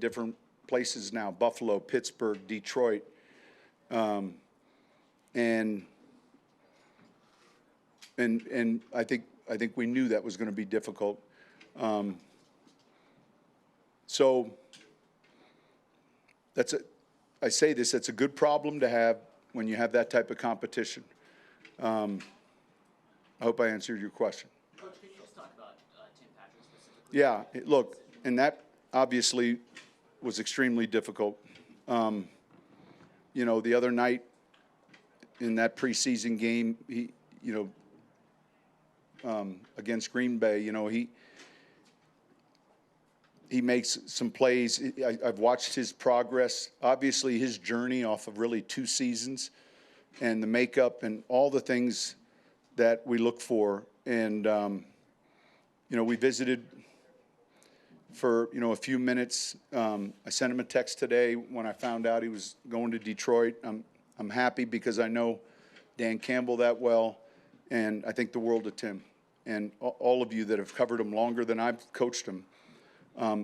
different places now: Buffalo, Pittsburgh, Detroit, and I think we knew that was going to be difficult. So I say this, it's a good problem to have when you have that type of competition. I hope I answered your question. Coach, can you just talk about Tim Patrick specifically? Yeah, look, and that obviously was extremely difficult. You know, the other night in that preseason game, against Green Bay, he makes some plays. I've watched his progress, obviously his journey off of really 2 seasons, and the makeup and all the things that we look for. And, we visited for, a few minutes. I sent him a text today when I found out he was going to Detroit. I'm happy because I know Dan Campbell that well, and I think the world of Tim. And all of you that have covered him longer than I've coached him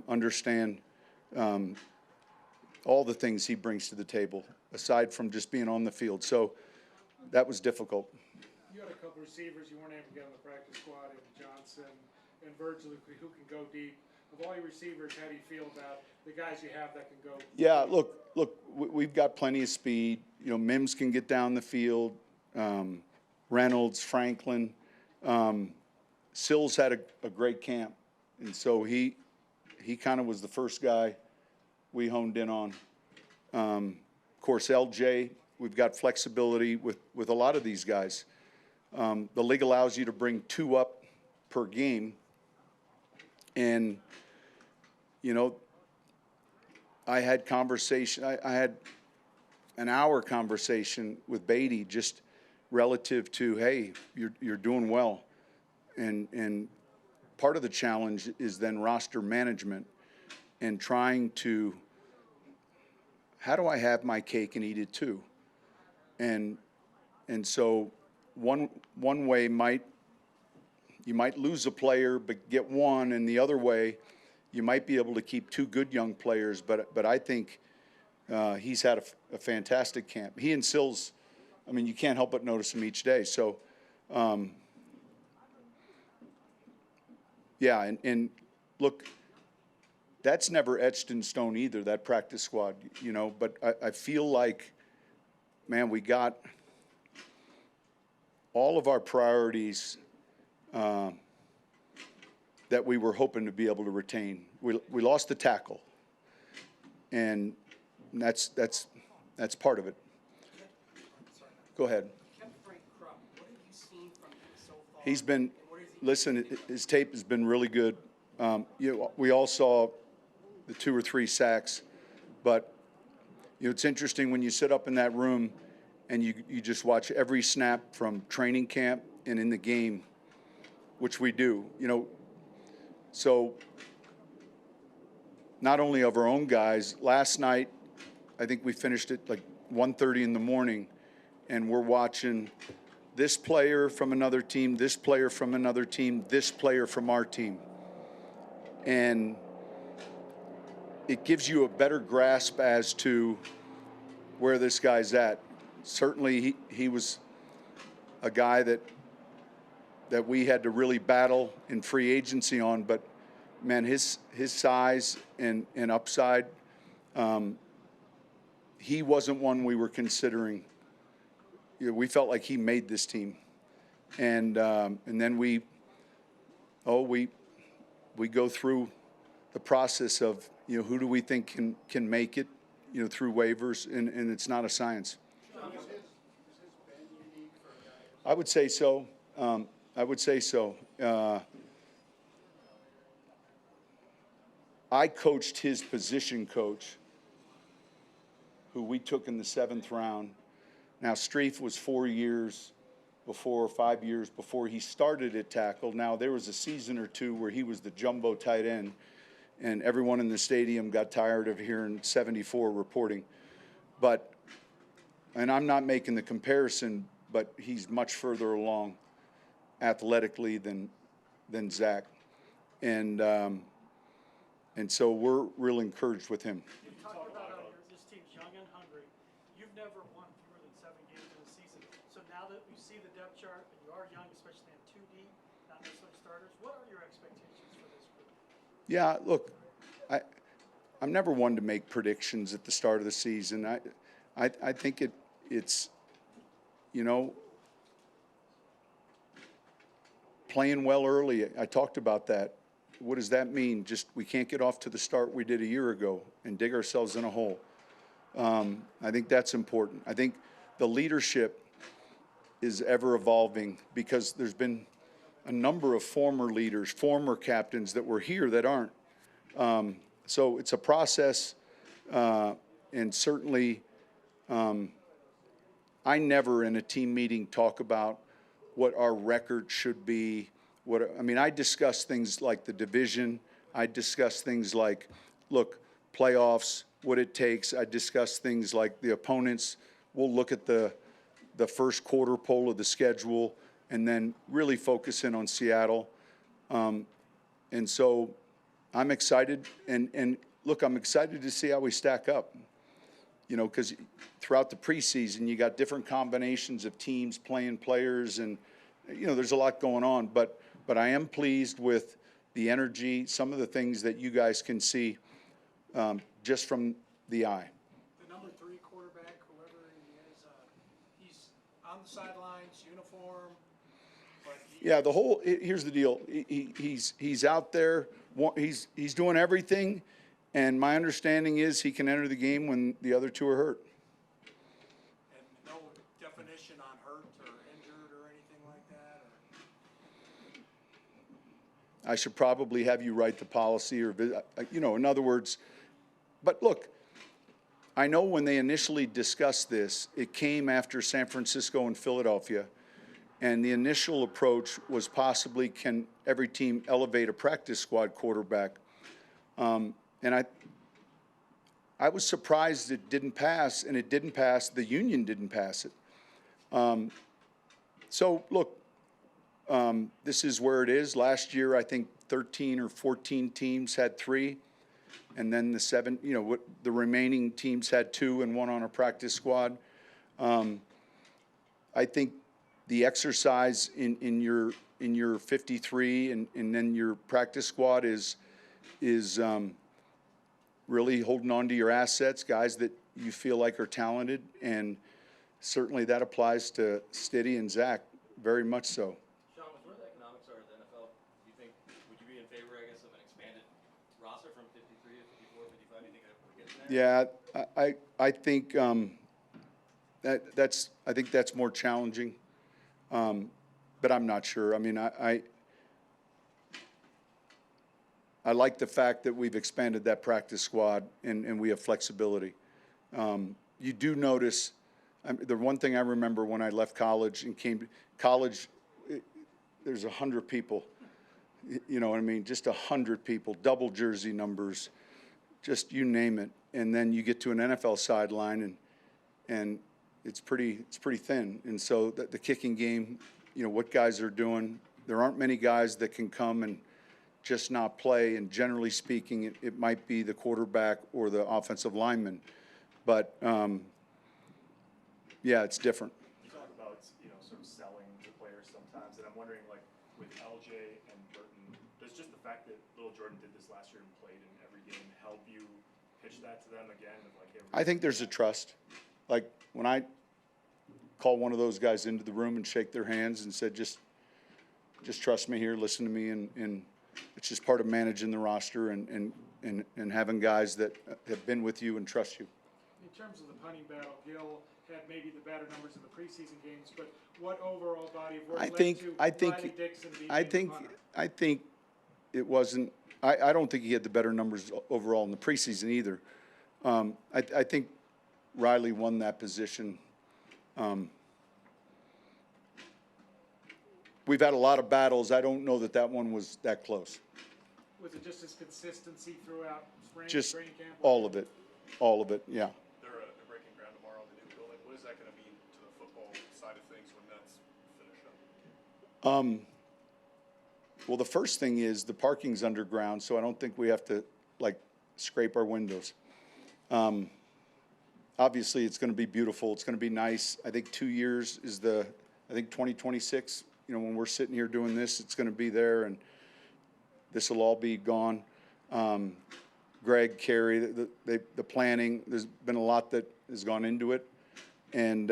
understand all the things he brings to the table, aside from just being on the field. So that was difficult. You had a couple receivers you weren't able to get on the practice squad, and Johnson and Virgil, who can go deep. Of all your receivers, how do you feel about the guys you have that can go? Yeah, look, we've got plenty of speed. Mims can get down the field. Reynolds, Franklin. Sills had a great camp, and so he kind of was the first guy we honed in on. Of course, LJ, we've got flexibility with a lot of these guys. The league allows you to bring 2 up per game, and I had conversation. I had an hour conversation with Beatty just relative to, hey, you're doing well. And part of the challenge is then roster management and trying to, how do I have my cake and eat it too? And so one way you might lose a player but get one, and the other way you might be able to keep 2 good young players. But I think he's had a fantastic camp. He and Sills, I mean, you can't help but notice him each day. So. Yeah, and look, that's never etched in stone either, that practice squad, but I feel like, man, we got all of our priorities that we were hoping to be able to retain. We lost the tackle, and that's part of it. Go ahead. He's been. Listen, his tape has been really good. We all saw the 2 or 3 sacks, but it's interesting when you sit up in that room and you just watch every snap from training camp and in the game, which we do. So not only of our own guys. Last night, I think we finished at like 1:30 in the morning, and we're watching this player from another team, this player from another team, this player from our team. And it gives you a better grasp as to where this guy's at. Certainly he was a guy that we had to really battle in free agency on, but man, his size and upside, he wasn't one we were considering. We felt like he made this team, and then we go through the process of who do we think can make it through waivers, and it's not a science. I would say so. I coached his position coach, who we took in the 7th round. Now, Streif was 4 years before, 5 years before he started at tackle. Now, there was a season or 2 where he was the jumbo tight end, and everyone in the stadium got tired of hearing 74 reporting. And I'm not making the comparison, but he's much further along athletically than Zach. And And so we're real encouraged with him. You've talked about how this team's young and hungry. You've never won fewer than 7 games in a season. So now that we see the depth chart, and you are young, especially in 2 deep, not necessarily starters, what are your expectations for this group? Yeah, look, I'm never one to make predictions at the start of the season. I think it's, you know, playing well early. I talked about that. What does that mean? Just we can't get off to the start we did a year ago and dig ourselves in a hole. I think that's important. I think the leadership is ever evolving because there's been a number of former leaders, former captains that were here that aren't. So it's a process, and certainly I never in a team meeting talk about what our record should be. I discuss things like the division. I discuss things like, look, playoffs, what it takes. I discuss things like the opponents. We'll look at the first quarter poll of the schedule and then really focus in on Seattle. And so I'm excited. And look, I'm excited to see how we stack up. You know, because throughout the preseason, you got different combinations of teams playing players and, you know, there's a lot going on. But I am pleased with the energy, some of the things that you guys can see just from the eye. The number 3 quarterback, whoever he is, he's on the sidelines, uniform. Yeah, here's the deal. He's out there. He's doing everything, and my understanding is he can enter the game when the other 2 are hurt. And no definition on hurt or injured or anything like that? I should probably have you write the policy or, you know, in other words, but look, I know when they initially discussed this, it came after San Francisco and Philadelphia, and the initial approach was possibly can every team elevate a practice squad quarterback. And I was surprised it didn't pass, and it didn't pass. The union didn't pass it. So, look, this is where it is. Last year, I think 13 or 14 teams had 3, and then the remaining teams had 2 and 1 on a practice squad. I think the exercise in your 53 and then your practice squad is really holding on to your assets, guys that you feel like are talented, and certainly that applies to Stiddy and Zach very much so. Sean, with where the economics are in the NFL, do you think, would you be in favor, I guess, of an expanded roster from 53 to 54, 55? Do you think that we're getting there? Yeah, I think I think that's more challenging, but I'm not sure. I mean, I like the fact that we've expanded that practice squad and we have flexibility. You do notice, the one thing I remember when I left college and came to college, there's 100 people, you know what I mean? Just 100 people, double jersey numbers, just you name it. And then you get to an NFL sideline and it's pretty thin. And so the kicking game, you know, what guys are doing, there aren't many guys that can come and just not play, and generally speaking, it might be the quarterback or the offensive lineman. But, yeah, it's different. You talk about, you know, sort of selling to players sometimes, and I'm wondering, like, with LJ and Burton, does just the fact that Little Jordan did this last year and played in every game help you pitch that to them again? Of like, hey, I think there's a trust. Like, when I call one of those guys into the room and shake their hands and said, just trust me here, listen to me, and it's just part of managing the roster and having guys that have been with you and trust you. In terms of the punting battle, Gil had maybe the better numbers in the preseason games, but what overall body of work led to Riley Dixon being the punter? I think it wasn't. I don't think he had the better numbers overall in the preseason either. I think Riley won that position. We've had a lot of battles. I don't know that one was that close. Was it just his consistency throughout training camp? All of it, yeah. they're breaking ground tomorrow in the new building. What is that going to mean to the football side of things when that's finished up? Well, the first thing is the parking's underground, so I don't think we have to like scrape our windows. Obviously, it's going to be beautiful. It's going to be nice. I think 2 years is I think 2026, you know, when we're sitting here doing this, it's going to be there, and this will all be gone. Greg, Carrie, the planning, there's been a lot that has gone into it. And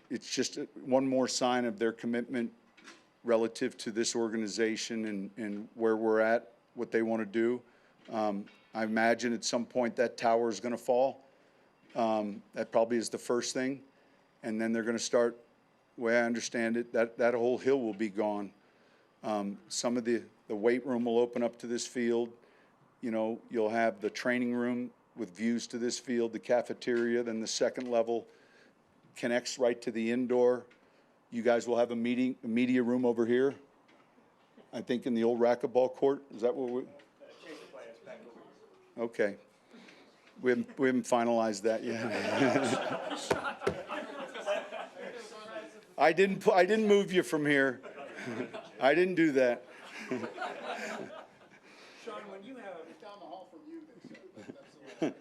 it's just one more sign of their commitment relative to this organization and where we're at, what they want to do. I imagine at some point that tower is going to fall. That probably is the first thing. And then they're going to start, the way I understand it, that whole hill will be gone. Some of the weight room will open up to this field. You know, you'll have the training room with views to this field, the cafeteria, then the second level connects right to the indoor. You guys will have a media room over here, I think in the old racquetball court. Is that what we? Okay. We haven't finalized that yet. I didn't move you from here. I didn't do that. Sean, when you have, Down the hall from you, they said, that's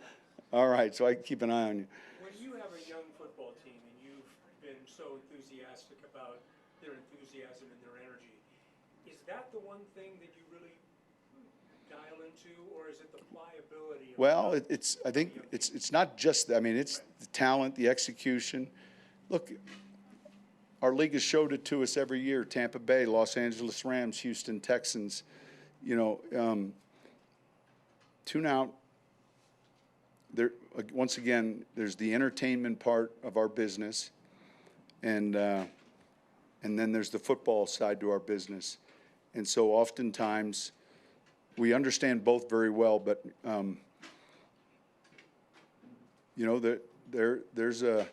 All right, so I keep an eye on you. when you have a young football team and you've been so enthusiastic about their enthusiasm and their energy, is that the one thing that you really dial into, or is it the pliability? Well, I think it's not just, I mean, it's the talent, the execution. Look, our league has showed it to us every year. Tampa Bay, Los Angeles Rams, Houston Texans, you know, tune out. There, once again, there's the entertainment part of our business, and then there's the football side to our business. And so oftentimes we understand both very well, but you know, there's a,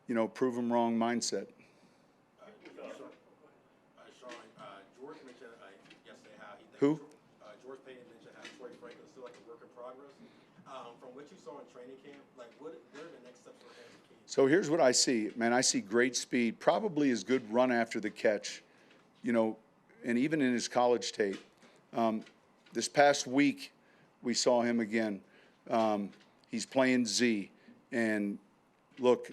you know, prove 'em wrong mindset. Sean, George mentioned yesterday how he Who? George Payton mentioned how Troy Franklin's still like a work in progress. From what you saw in training camp, like what are the next steps for him? So here's what I see, man. I see great speed, probably as good run after the catch, you know, and even in his college tape. This past week, we saw him again. He's playing Z, and look,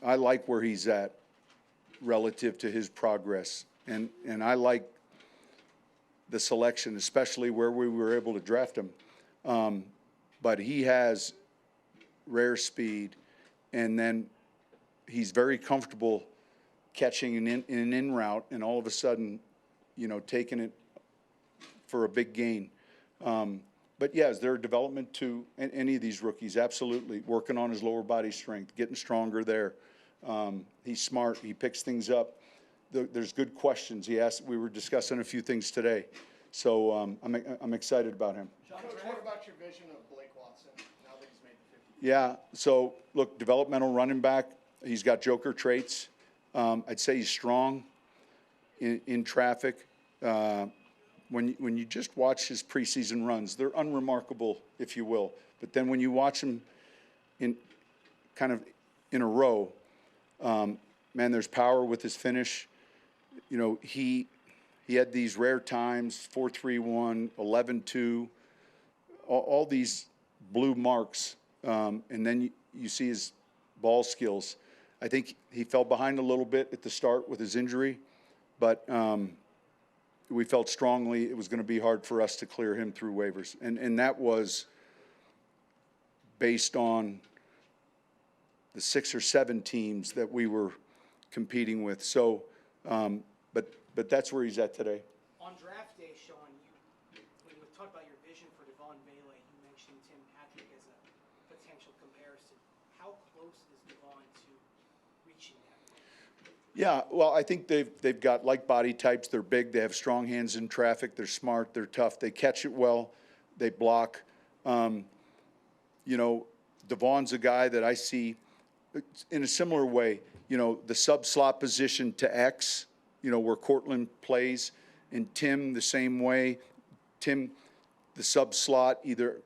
I like where he's at relative to his progress, and I like the selection, especially where we were able to draft him. But he has rare speed, and then he's very comfortable catching an in route, and all of a sudden, you know, taking it for a big gain. But yeah, is there a development to any of these rookies? Absolutely. Working on his lower body strength, getting stronger there. He's smart. He picks things up. There's good questions. He asked. We were discussing a few things today, so I'm excited about him. Coach, what about your vision of Blake Watson now that he's made the 50? Yeah. So look, developmental running back. He's got joker traits. I'd say he's strong in traffic. When you just watch his preseason runs, they're unremarkable, if you will. But then when you watch him in a row, man, there's power with his finish. You know, he had these rare times, 4.31, 11.2, all these blue marks, and then you see his ball skills. I think he fell behind a little bit at the start with his injury, but we felt strongly it was going to be hard for us to clear him through waivers. And that was based on the 6 or 7 teams that we were competing with. So, but that's where he's at today. On draft day, Sean, when you talked about your vision for Devon Bailey, you mentioned Tim Patrick as a potential comparison. How close is Devon to reaching that? Yeah, well, I think they've got like body types. They're big. They have strong hands in traffic. They're smart. They're tough. They catch it well. They block. You know, Devon's a guy that I see in a similar way. You know, the sub slot position to X. You know, where Cortland plays, and Tim the same way. Tim, the sub slot either,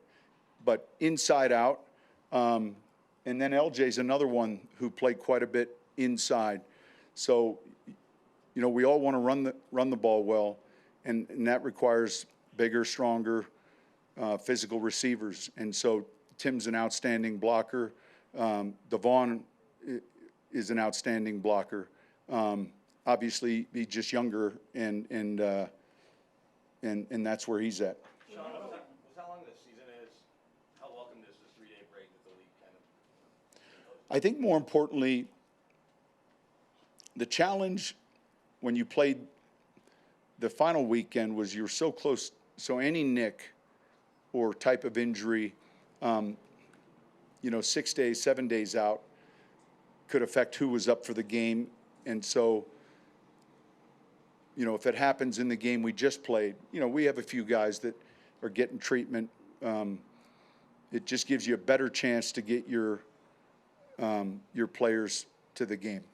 but inside out. And then LJ's another one who played quite a bit inside. So, you know, we all want to run the ball well, and that requires bigger, stronger, physical receivers. And so Tim's an outstanding blocker. Devon is an outstanding blocker. Obviously, he's just younger, and that's where he's at. Sean, was how long this season is? How welcome is this 3-day break that the league kind of? I think more importantly, the challenge when you played the final weekend was you were so close. So any nick or type of injury, 6 days, 7 days out could affect who was up for the game. And so, if it happens in the game we just played, we have a few guys that are getting treatment. It just gives you a better chance to get your players to the game.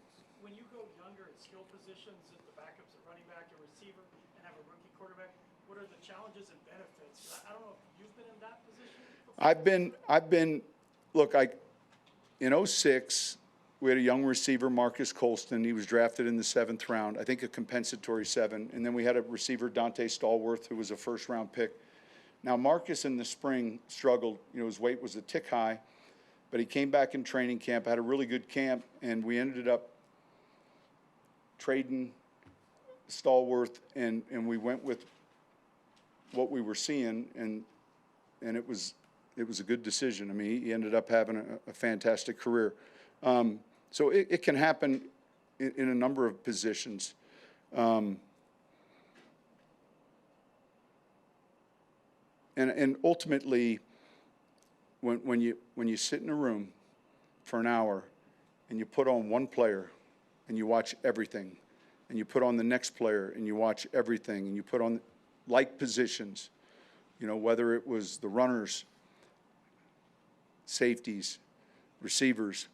When you go younger at skill positions, at the backups, at running back, and receiver, and have a rookie quarterback, what are the challenges and benefits? I don't know if you've been in that position before. Look, in 06, we had a young receiver, Marcus Colston. He was drafted in the 7th round, I think a compensatory 7. And then we had a receiver, Dante Stallworth, who was a first-round pick. Now, Marcus in the spring struggled. His weight was a tick high, but he came back in training camp, had a really good camp, and we ended up trading Stallworth, and we went with what we were seeing, and it was a good decision. I mean, he ended up having a fantastic career. So it can happen in a number of positions. And ultimately, when you sit in a room for an hour and you put on one player and you watch everything, and you put on the next player and you watch everything, and you put on like positions, whether it was the runners, safeties, receivers,